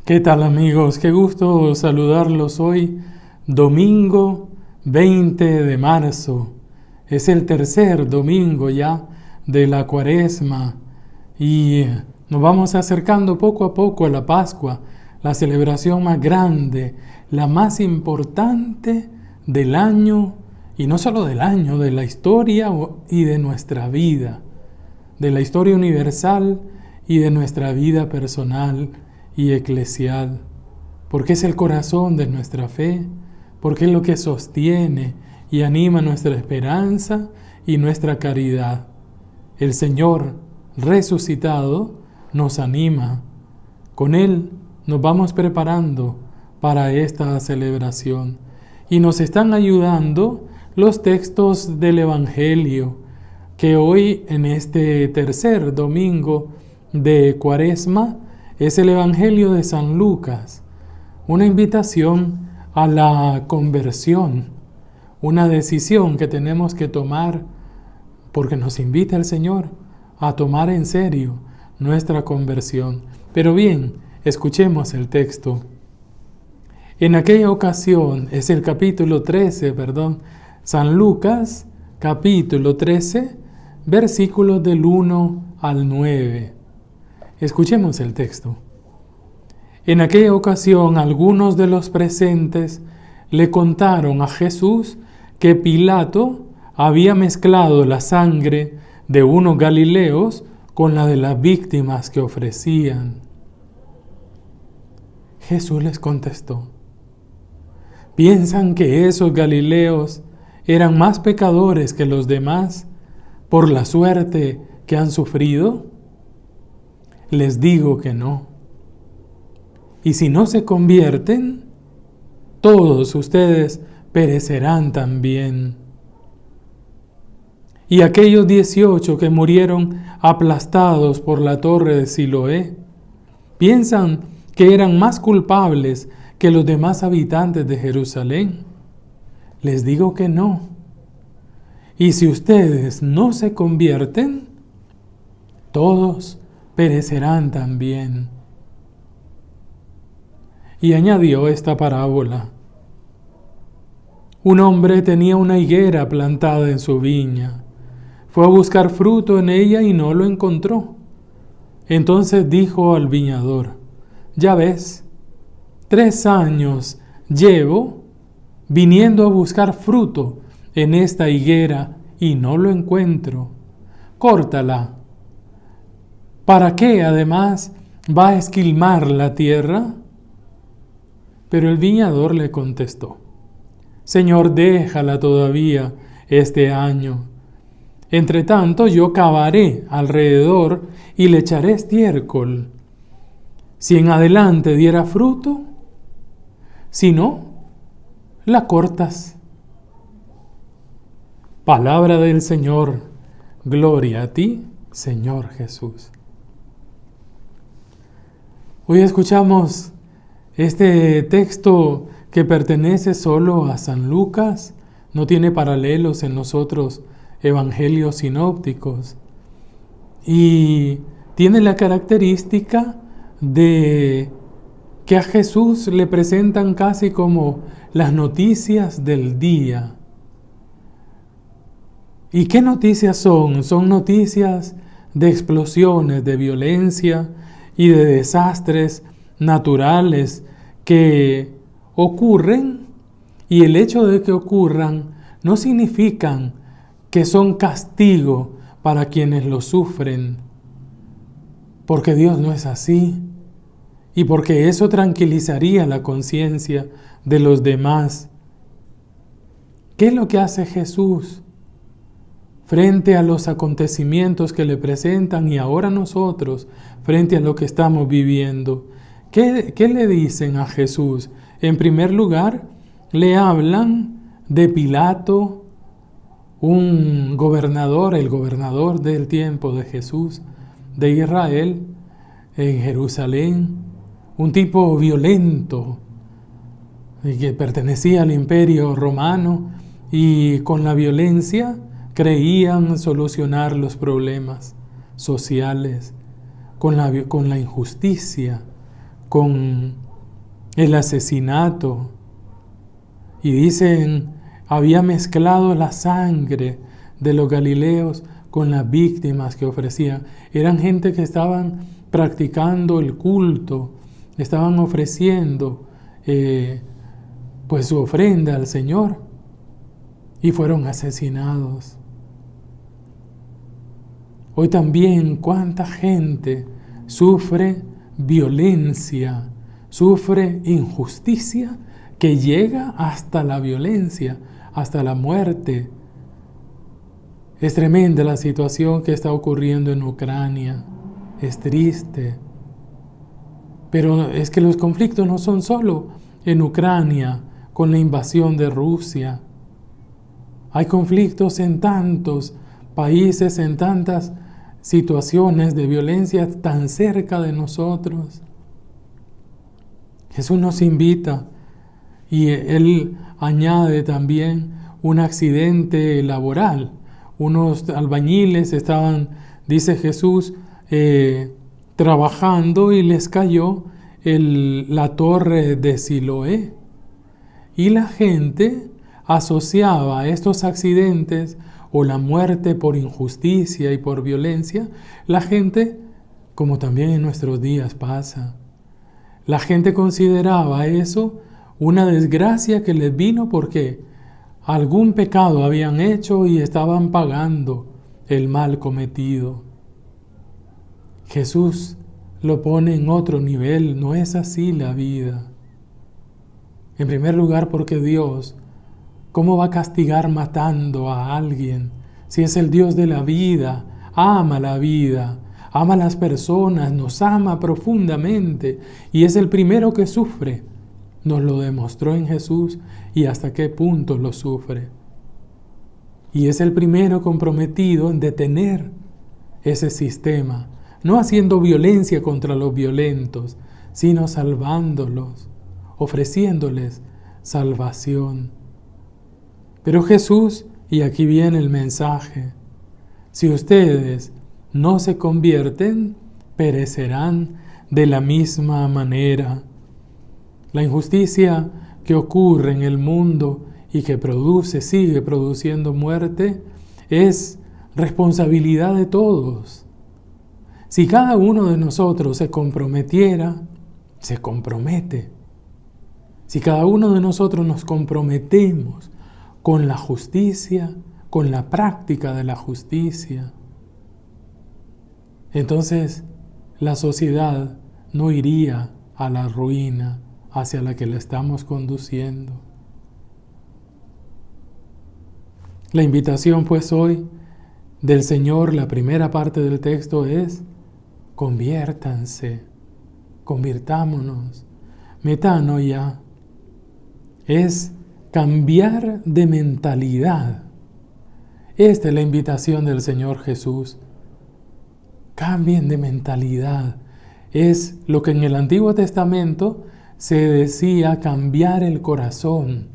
¿Qué tal, amigos? Qué gusto saludarlos hoy, domingo 20 de marzo. Es el tercer domingo ya de la Cuaresma y nos vamos acercando poco a poco a la Pascua, la celebración más grande, la más importante del año, y no solo del año, de la historia y de nuestra vida, de la historia universal y de nuestra vida personal y eclesial, porque es el corazón de nuestra fe, porque es lo que sostiene y anima nuestra esperanza y nuestra caridad. El Señor resucitado nos anima. Con Él nos vamos preparando para esta celebración y nos están ayudando los textos del Evangelio que hoy, en este tercer domingo de Cuaresma, es el Evangelio de San Lucas, una invitación a la conversión, una decisión que tenemos que tomar porque nos invita el Señor a tomar en serio nuestra conversión. Pero bien, escuchemos el texto. En aquella ocasión, es el capítulo 13, San Lucas, capítulo 13, versículos del 1 al 9. Escuchemos el texto. En aquella ocasión, algunos de los presentes le contaron a Jesús que Pilato había mezclado la sangre de unos galileos con la de las víctimas que ofrecían. Jesús les contestó: ¿piensan que esos galileos eran más pecadores que los demás por la suerte que han sufrido? Les digo que no. Y si no se convierten, todos ustedes perecerán también. Y aquellos 18 que murieron aplastados por la torre de Siloé, ¿piensan que eran más culpables que los demás habitantes de Jerusalén? Les digo que no. Y si ustedes no se convierten, todos perecerán también. Y añadió esta parábola. Un hombre tenía una higuera plantada en su viña. Fue a buscar fruto en ella y no lo encontró. Entonces dijo al viñador: ya ves, 3 años llevo viniendo a buscar fruto en esta higuera y no lo encuentro. Córtala. ¿Para qué, además, va a esquilmar la tierra? Pero el viñador le contestó: Señor, déjala todavía este año. Entre tanto, yo cavaré alrededor y le echaré estiércol. Si en adelante diera fruto, si no, la cortas. Palabra del Señor. Gloria a ti, Señor Jesús. Hoy escuchamos este texto que pertenece solo a San Lucas, no tiene paralelos en los otros evangelios sinópticos y tiene la característica de que a Jesús le presentan casi como las noticias del día. ¿Y qué noticias son? Son noticias de explosiones, de violencia y de desastres naturales que ocurren, y el hecho de que ocurran no significan que son castigo para quienes lo sufren, porque Dios no es así, y porque eso tranquilizaría la conciencia de los demás. ¿Qué es lo que hace Jesús frente a los acontecimientos que le presentan y ahora nosotros frente a lo que estamos viviendo? ¿Qué le dicen a Jesús? En primer lugar, le hablan de Pilato, un gobernador, el gobernador del tiempo de Jesús, de Israel, en Jerusalén, un tipo violento que pertenecía al imperio romano y con la violencia creían solucionar los problemas sociales, con la injusticia, con el asesinato. Y dicen, había mezclado la sangre de los galileos con las víctimas que ofrecían. Eran gente que estaban practicando el culto, estaban ofreciendo pues su ofrenda al Señor y fueron asesinados. Hoy también cuánta gente sufre violencia, sufre injusticia que llega hasta la violencia, hasta la muerte. Es tremenda la situación que está ocurriendo en Ucrania, es triste. Pero es que los conflictos no son solo en Ucrania con la invasión de Rusia. Hay conflictos en tantos países, en tantas situaciones de violencia tan cerca de nosotros. Jesús nos invita y Él añade también un accidente laboral. Unos albañiles estaban, dice Jesús, trabajando y les cayó la torre de Siloé. Y la gente asociaba estos accidentes o la muerte por injusticia y por violencia. La gente, como también en nuestros días pasa, la gente consideraba eso una desgracia que les vino porque algún pecado habían hecho y estaban pagando el mal cometido. Jesús lo pone en otro nivel, no es así la vida. En primer lugar, porque Dios, ¿cómo va a castigar matando a alguien? Si es el Dios de la vida, ama a las personas, nos ama profundamente y es el primero que sufre. Nos lo demostró en Jesús y hasta qué punto lo sufre. Y es el primero comprometido en detener ese sistema, no haciendo violencia contra los violentos, sino salvándolos, ofreciéndoles salvación. Pero Jesús, y aquí viene el mensaje, si ustedes no se convierten, perecerán de la misma manera. La injusticia que ocurre en el mundo y que sigue produciendo muerte, es responsabilidad de todos. Si cada uno de nosotros se comprometiera, se compromete. Si cada uno de nosotros nos comprometemos con la justicia, con la práctica de la justicia, entonces la sociedad no iría a la ruina hacia la que la estamos conduciendo. La invitación pues hoy del Señor, la primera parte del texto es: conviértanse, convirtámonos. Metanoia es cambiar de mentalidad. Esta es la invitación del Señor Jesús. Cambien de mentalidad. Es lo que en el Antiguo Testamento se decía cambiar el corazón.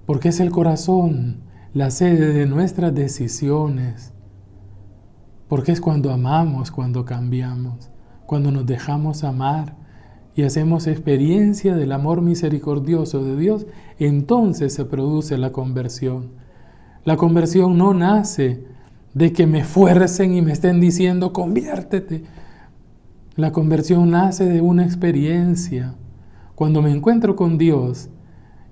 Porque es el corazón la sede de nuestras decisiones. Porque es cuando amamos, cuando cambiamos, cuando nos dejamos amar y hacemos experiencia del amor misericordioso de Dios, entonces se produce la conversión. La conversión no nace de que me fuercen y me estén diciendo conviértete. La conversión nace de una experiencia. Cuando me encuentro con Dios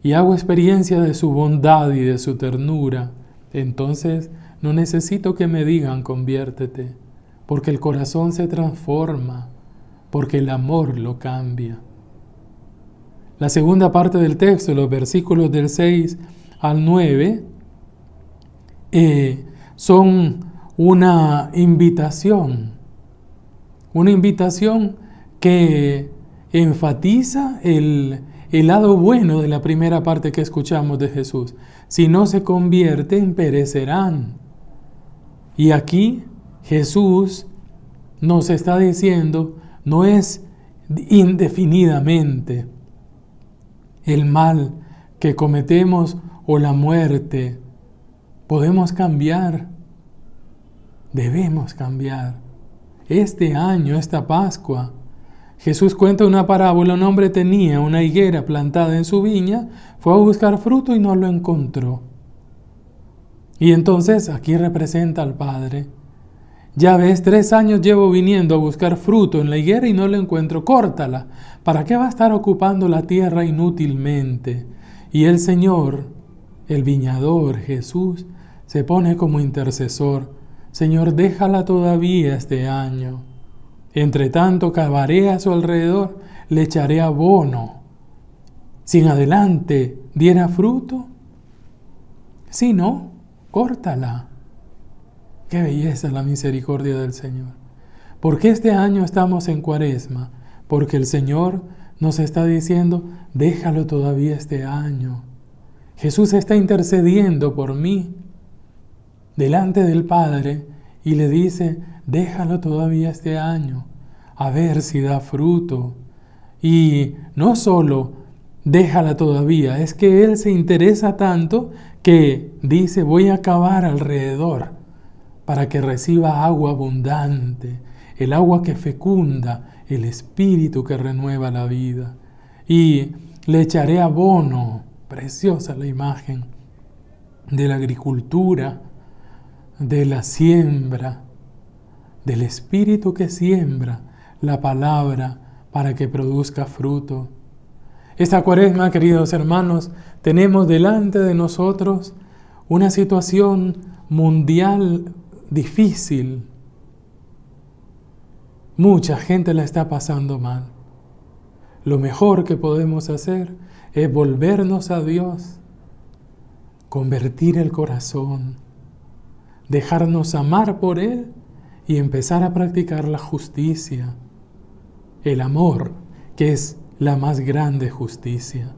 y hago experiencia de su bondad y de su ternura, entonces no necesito que me digan conviértete, porque el corazón se transforma, porque el amor lo cambia. La segunda parte del texto, los versículos del 6 al 9, son una invitación que enfatiza el lado bueno de la primera parte que escuchamos de Jesús. Si no se convierten, perecerán. Y aquí Jesús nos está diciendo, no es indefinidamente el mal que cometemos o la muerte. Podemos cambiar, debemos cambiar. Este año, esta Pascua, Jesús cuenta una parábola. Un hombre tenía una higuera plantada en su viña, fue a buscar fruto y no lo encontró. Y entonces aquí representa al Padre. Ya ves, 3 años llevo viniendo a buscar fruto en la higuera y no lo encuentro. Córtala. ¿Para qué va a estar ocupando la tierra inútilmente? Y el Señor, el viñador, Jesús, se pone como intercesor. Señor, déjala todavía este año. Entre tanto, cavaré a su alrededor, le echaré abono. Si en adelante diera fruto, si no, córtala. Qué belleza la misericordia del Señor. ¿Por qué este año estamos en Cuaresma? Porque el Señor nos está diciendo, déjalo todavía este año. Jesús está intercediendo por mí delante del Padre y le dice, déjalo todavía este año, a ver si da fruto. Y no solo déjala todavía, es que Él se interesa tanto que dice, voy a cavar alrededor para que reciba agua abundante, el agua que fecunda, el espíritu que renueva la vida. Y le echaré abono, preciosa la imagen de la agricultura, de la siembra, del espíritu que siembra la palabra para que produzca fruto. Esta Cuaresma, queridos hermanos, tenemos delante de nosotros una situación mundial difícil. Mucha gente la está pasando mal. Lo mejor que podemos hacer es volvernos a Dios, convertir el corazón, dejarnos amar por Él y empezar a practicar la justicia, el amor, que es la más grande justicia.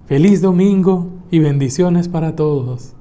Feliz domingo y bendiciones para todos.